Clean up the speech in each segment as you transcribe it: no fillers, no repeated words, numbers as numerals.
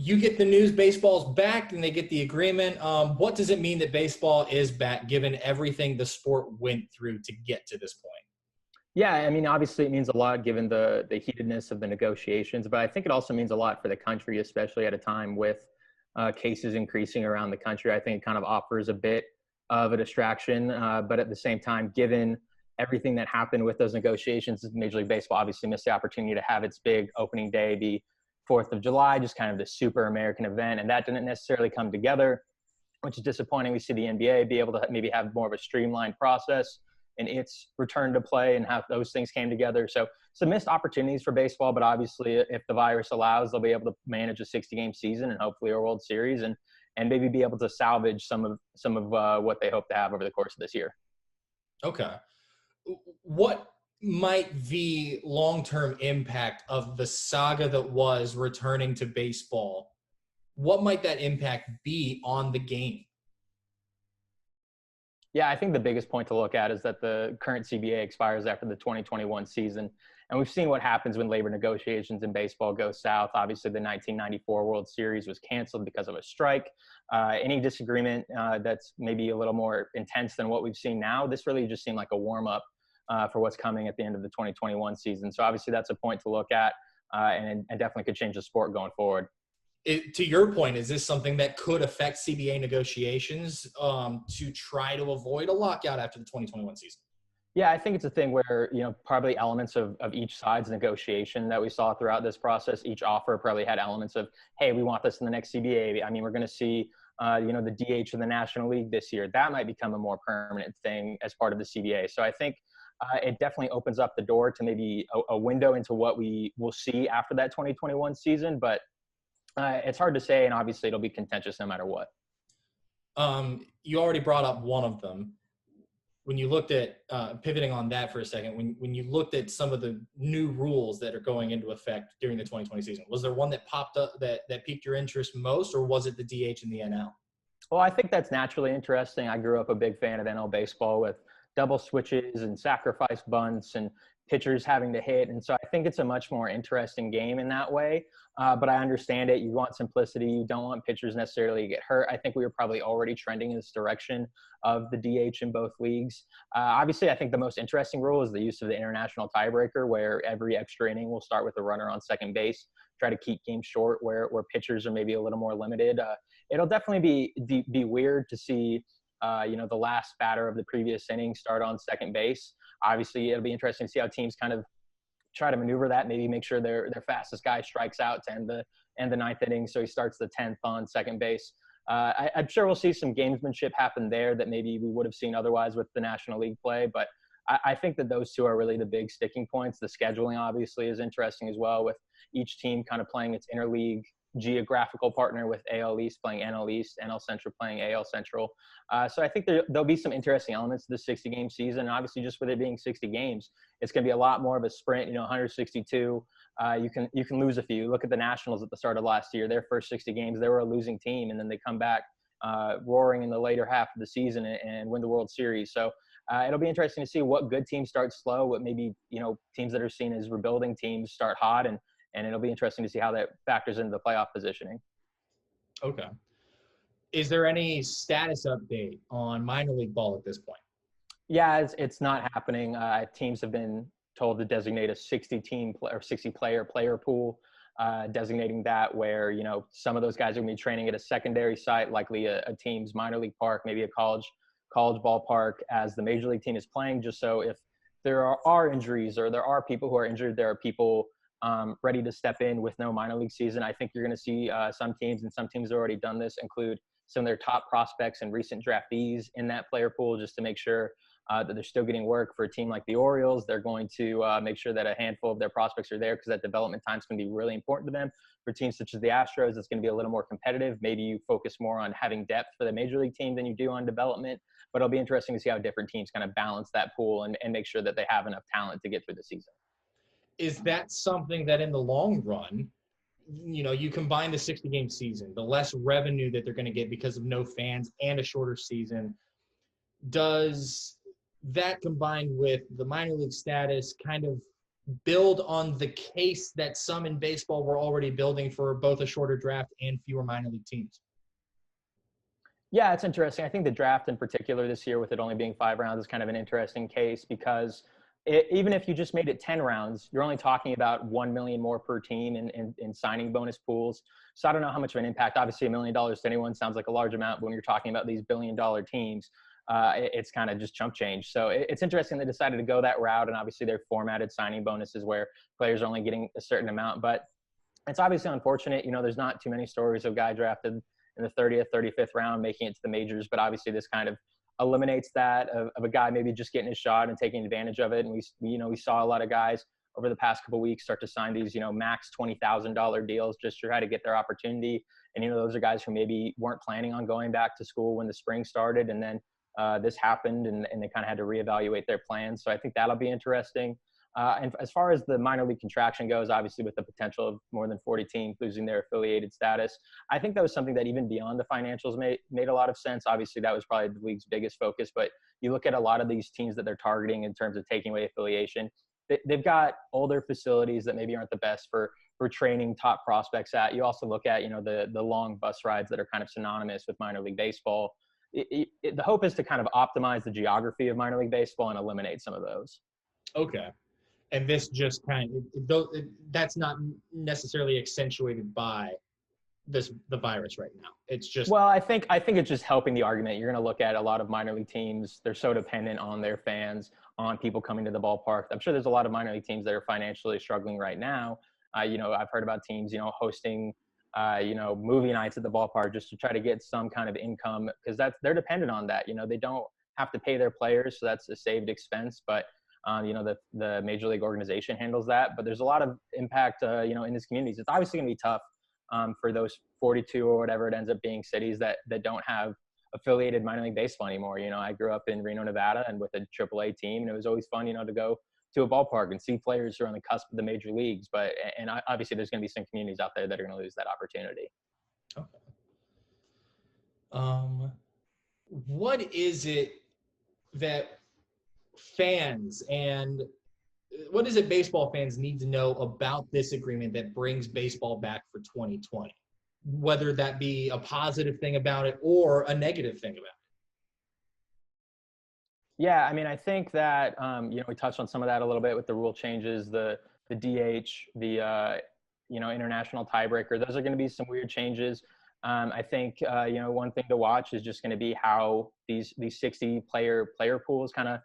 you get the news baseball's back and they get the agreement. What does it mean that baseball is back, given everything the sport went through to get to this point? Yeah, I mean, obviously it means a lot given the heatedness of the negotiations, but I think it also means a lot for the country, especially at a time with cases increasing around the country. I think it kind of offers a bit of a distraction, but at the same time, given everything that happened with those negotiations, Major League Baseball obviously missed the opportunity to have its big opening day be 4th of July, just kind of the super American event, and that didn't necessarily come together, which is disappointing. We see the NBA be able to maybe have more of a streamlined process in its return to play and how those things came together. So some missed opportunities for baseball, but obviously if the virus allows, they'll be able to manage a 60-game season and hopefully a World Series and maybe be able to salvage some of what they hope to have over the course of this year. Okay. What might the long-term impact of the saga that was returning to baseball, what might that impact be on the game? Yeah, I think the biggest point to look at is that the current CBA expires after the 2021 season. And we've seen what happens when labor negotiations in baseball go south. Obviously, the 1994 World Series was canceled because of a strike. Any disagreement that's maybe a little more intense than what we've seen now, this really just seemed like a warm-up for what's coming at the end of the 2021 season. So obviously that's a point to look at and definitely could change the sport going forward. To your point, is this something that could affect CBA negotiations to try to avoid a lockout after the 2021 season? Yeah, I think it's a thing where, probably elements of each side's negotiation that we saw throughout this process, each offer probably had elements of, hey, we want this in the next CBA. I mean, we're going to see, the DH in the National League this year. That might become a more permanent thing as part of the CBA. So I think it definitely opens up the door to maybe a window into what we will see after that 2021 season. But it's hard to say, and obviously it'll be contentious no matter what. You already brought up one of them. When you looked at pivoting on that for a second, when you looked at some of the new rules that are going into effect during the 2020 season, was there one that popped up that piqued your interest most, or was it the DH and the NL? Well, I think that's naturally interesting. I grew up a big fan of NL baseball with double switches and sacrifice bunts and pitchers having to hit. And so I think it's a much more interesting game in that way. But I understand it. You want simplicity. You don't want pitchers necessarily to get hurt. I think we were probably already trending in this direction of the DH in both leagues. Obviously, I think the most interesting rule is the use of the international tiebreaker, where every extra inning will start with a runner on second base, try to keep games short where pitchers are maybe a little more limited. It'll definitely be weird to see the last batter of the previous inning start on second base. Obviously, it'll be interesting to see how teams kind of try to maneuver that, maybe make sure their fastest guy strikes out to end the ninth inning, so he starts the 10th on second base. I'm sure we'll see some gamesmanship happen there that maybe we would have seen otherwise with the National League play, but I think that those two are really the big sticking points. The scheduling obviously is interesting as well, with each team kind of playing its interleague geographical partner, with AL East playing NL East, NL Central playing AL Central. So I think there'll be some interesting elements to the 60-game season. And obviously, just with it being 60 games, it's going to be a lot more of a sprint. 162. You can lose a few. Look at the Nationals at the start of last year. Their first 60 games, they were a losing team, and then they come back roaring in the later half of the season and win the World Series. So it'll be interesting to see what good teams start slow, what maybe teams that are seen as rebuilding teams start hot, and it'll be interesting to see how that factors into the playoff positioning. Okay. Is there any status update on minor league ball at this point? Yeah, it's not happening. Teams have been told to designate a 60-team or 60-player pool, designating that where, some of those guys are going to be training at a secondary site, likely a team's minor league park, maybe a college ballpark, as the major league team is playing, just so if there are injuries or there are people who are injured, there are people ready to step in with no minor league season. I think you're going to see some teams, and some teams have already done this, include some of their top prospects and recent draftees in that player pool, just to make sure that they're still getting work. For a team like the Orioles, they're going to make sure that a handful of their prospects are there, because that development time is going to be really important to them. For teams such as the Astros, it's going to be a little more competitive. Maybe you focus more on having depth for the major league team than you do on development, but it'll be interesting to see how different teams kind of balance that pool and make sure that they have enough talent to get through the season. Is that something that in the long run, you combine the 60-game season, the less revenue that they're going to get because of no fans and a shorter season, does that combined with the minor league status kind of build on the case that some in baseball were already building for both a shorter draft and fewer minor league teams? Yeah, it's interesting. I think the draft in particular this year, with it only being 5 rounds, is kind of an interesting case because even if you just made it 10 rounds, you're only talking about 1 million more per team in signing bonus pools. So I don't know how much of an impact. Obviously, $1 million to anyone sounds like a large amount, but when you're talking about these billion-dollar teams, it's kind of just chump change. So it's interesting they decided to go that route, and obviously they're formatted signing bonuses where players are only getting a certain amount. But it's obviously unfortunate. There's not too many stories of guy drafted in the 30th, 35th round making it to the majors, but obviously this kind of eliminates that of a guy maybe just getting his shot and taking advantage of it. And we saw a lot of guys over the past couple of weeks start to sign these, max $20,000 deals just to try to get their opportunity. And, those are guys who maybe weren't planning on going back to school when the spring started. And then this happened and they kind of had to reevaluate their plans. So I think that'll be interesting. And as far as the minor league contraction goes, obviously with the potential of more than 40 teams losing their affiliated status, I think that was something that even beyond the financials made a lot of sense. Obviously, that was probably the league's biggest focus. But you look at a lot of these teams that they're targeting in terms of taking away affiliation, they've got older facilities that maybe aren't the best for training top prospects at. You also look at, the long bus rides that are kind of synonymous with minor league baseball. The hope is to kind of optimize the geography of minor league baseball and eliminate some of those. Okay. And this just kind of that's not necessarily accentuated by the virus right now. It's just, well, I think it's just helping the argument. You're going to look at a lot of minor league teams. They're so dependent on their fans, on people coming to the ballpark. I'm sure there's a lot of minor league teams that are financially struggling right now. I've heard about teams, hosting, movie nights at the ballpark just to try to get some kind of income because they're dependent on that. They don't have to pay their players, so that's a saved expense. But the major league organization handles that, but there's a lot of impact, in these communities. It's obviously going to be tough for those 42 or whatever it ends up being cities that don't have affiliated minor league baseball anymore. I grew up in Reno, Nevada, and with a AAA team, and it was always fun, to go to a ballpark and see players who are on the cusp of the major leagues. And obviously, there's going to be some communities out there that are going to lose that opportunity. Okay. What is it that what is it baseball fans need to know about this agreement that brings baseball back for 2020? Whether that be a positive thing about it or a negative thing about it. Yeah, I mean, I think that, we touched on some of that a little bit with the rule changes, the DH, the, international tiebreaker. Those are going to be some weird changes. I think, one thing to watch is just going to be how these 60 player pools kind of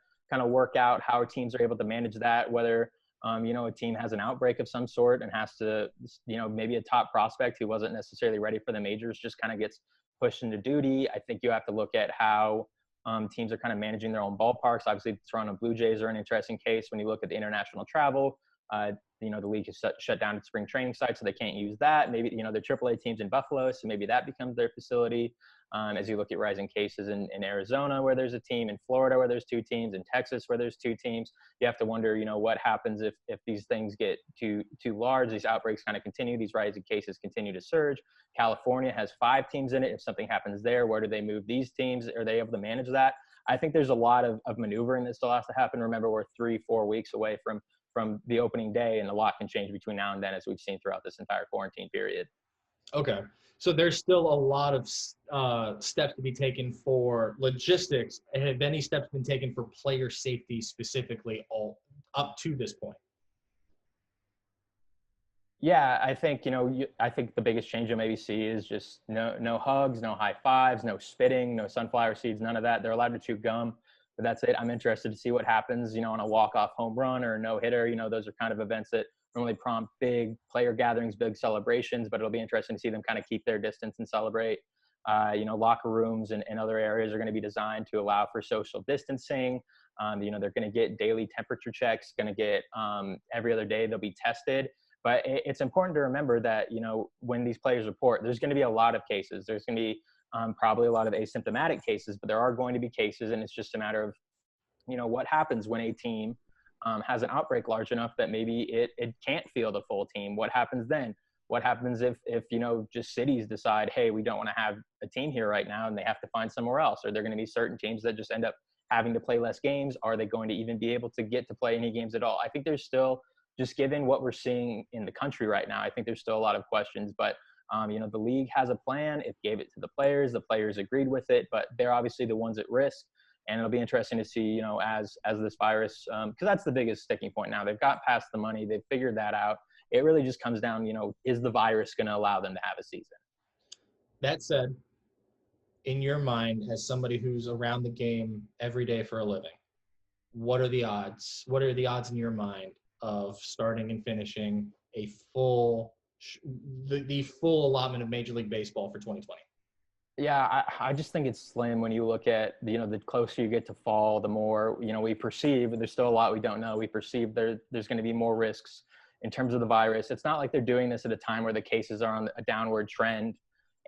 work out, how teams are able to manage that, whether, a team has an outbreak of some sort and has to, maybe a top prospect who wasn't necessarily ready for the majors just kind of gets pushed into duty. I think you have to look at how teams are kind of managing their own ballparks. Obviously, the Toronto Blue Jays are an interesting case when you look at the international travel. The league is shut down at spring training sites, so they can't use that. Maybe, their AAA teams in Buffalo, so maybe that becomes their facility. As you look at rising cases in Arizona, where there's a team, in Florida, where there's 2 teams, in Texas, where there's 2 teams, you have to wonder, what happens if these things get too large, these outbreaks kind of continue, these rising cases continue to surge. California has 5 teams in it. If something happens there, where do they move these teams? Are they able to manage that? I think there's a lot of maneuvering that still has to happen. Remember, we're 3-4 weeks away from the opening day, and a lot can change between now and then, as we've seen throughout this entire quarantine period. Okay. So there's still a lot of steps to be taken for logistics. Have any steps been taken for player safety specifically all up to this point? Yeah, I think, I think the biggest change you'll maybe see is just no hugs, no high fives, no spitting, no sunflower seeds, none of that. They're allowed to chew gum, but that's it. I'm interested to see what happens, on a walk-off home run or a no-hitter. Those are kind of events that normally prompt big player gatherings, big celebrations, but it'll be interesting to see them kind of keep their distance and celebrate. Locker rooms and other areas are going to be designed to allow for social distancing. They're going to get daily temperature checks, going to get every other day they'll be tested. But it's important to remember that, when these players report, there's going to be a lot of cases. There's going to be probably a lot of asymptomatic cases, but there are going to be cases, and it's just a matter of, what happens when a team has an outbreak large enough that maybe it can't field a full team. What happens then? What happens if just cities decide, hey, we don't want to have a team here right now, and they have to find somewhere else? Are there going to be certain teams that just end up having to play less games? Are they going to even be able to get to play any games at all? I think there's still just given what we're seeing in the country right now, I think there's still a lot of questions. But the league has a plan. It gave it to the players. The players agreed with it, but they're obviously the ones at risk. And it'll be interesting to see, as this virus, because that's the biggest sticking point now. They've got past the money. They've figured that out. It really just comes down, is the virus going to allow them to have a season? That said, in your mind, as somebody who's around the game every day for a living, what are the odds? What are the odds in your mind of starting and finishing a the full allotment of Major League Baseball for 2020? Yeah, I just think it's slim when you look at, the closer you get to fall, the more, we perceive, there's still a lot we don't know. We perceive there's going to be more risks in terms of the virus. It's not like they're doing this at a time where the cases are on a downward trend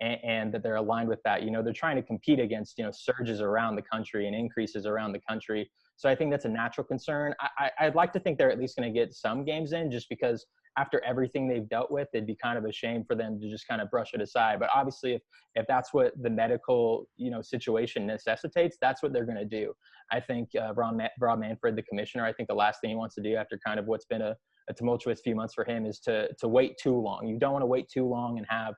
and that they're aligned with that. They're trying to compete against, surges around the country and increases around the country. So I think that's a natural concern. I'd like to think they're at least going to get some games in, just because after everything they've dealt with, it'd be kind of a shame for them to just kind of brush it aside. But obviously, if that's what the medical, situation necessitates, that's what they're going to do. I think Rob Manfred, the commissioner, I think the last thing he wants to do after kind of what's been a tumultuous few months for him is to wait too long. You don't want to wait too long and have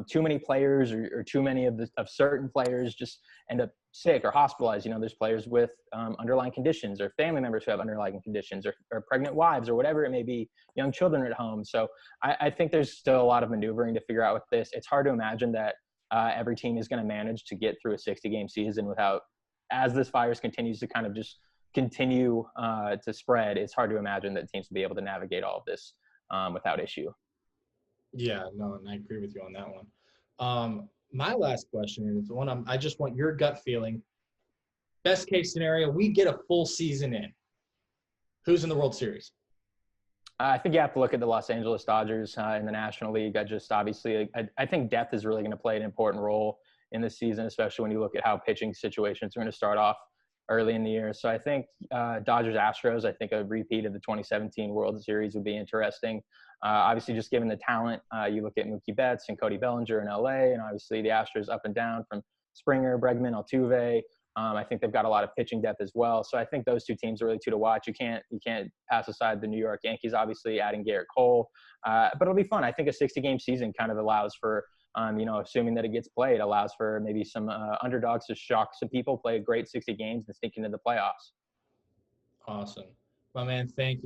too many players or too many of certain players just end up sick or hospitalized. There's players with underlying conditions, or family members who have underlying conditions, or pregnant wives, or whatever it may be, young children at home. So I think there's still a lot of maneuvering to figure out with this. It's hard to imagine that every team is going to manage to get through a 60-game season without, as this virus continues to kind of just continue to spread, it's hard to imagine that teams will be able to navigate all of this without issue. Yeah, no, and I agree with you on that one. My last question is the one I just want your gut feeling. Best case scenario, we get a full season in. Who's in the World Series? I think you have to look at the Los Angeles Dodgers in the National League. I think depth is really going to play an important role in this season, especially when you look at how pitching situations are going to start off early in the year. So I think Dodgers Astros, I think a repeat of the 2017 World Series would be interesting. Obviously, just given the talent, you look at Mookie Betts and Cody Bellinger in LA, and obviously the Astros up and down from Springer, Bregman, Altuve. I think they've got a lot of pitching depth as well. So I think those two teams are really two to watch. You can't pass aside the New York Yankees, obviously adding Garrett Cole. But it'll be fun. I think a 60-game season kind of allows for, assuming that it gets played, allows for maybe some underdogs to shock some people, play a great 60 games and sneak into the playoffs. Awesome. My man, thank you.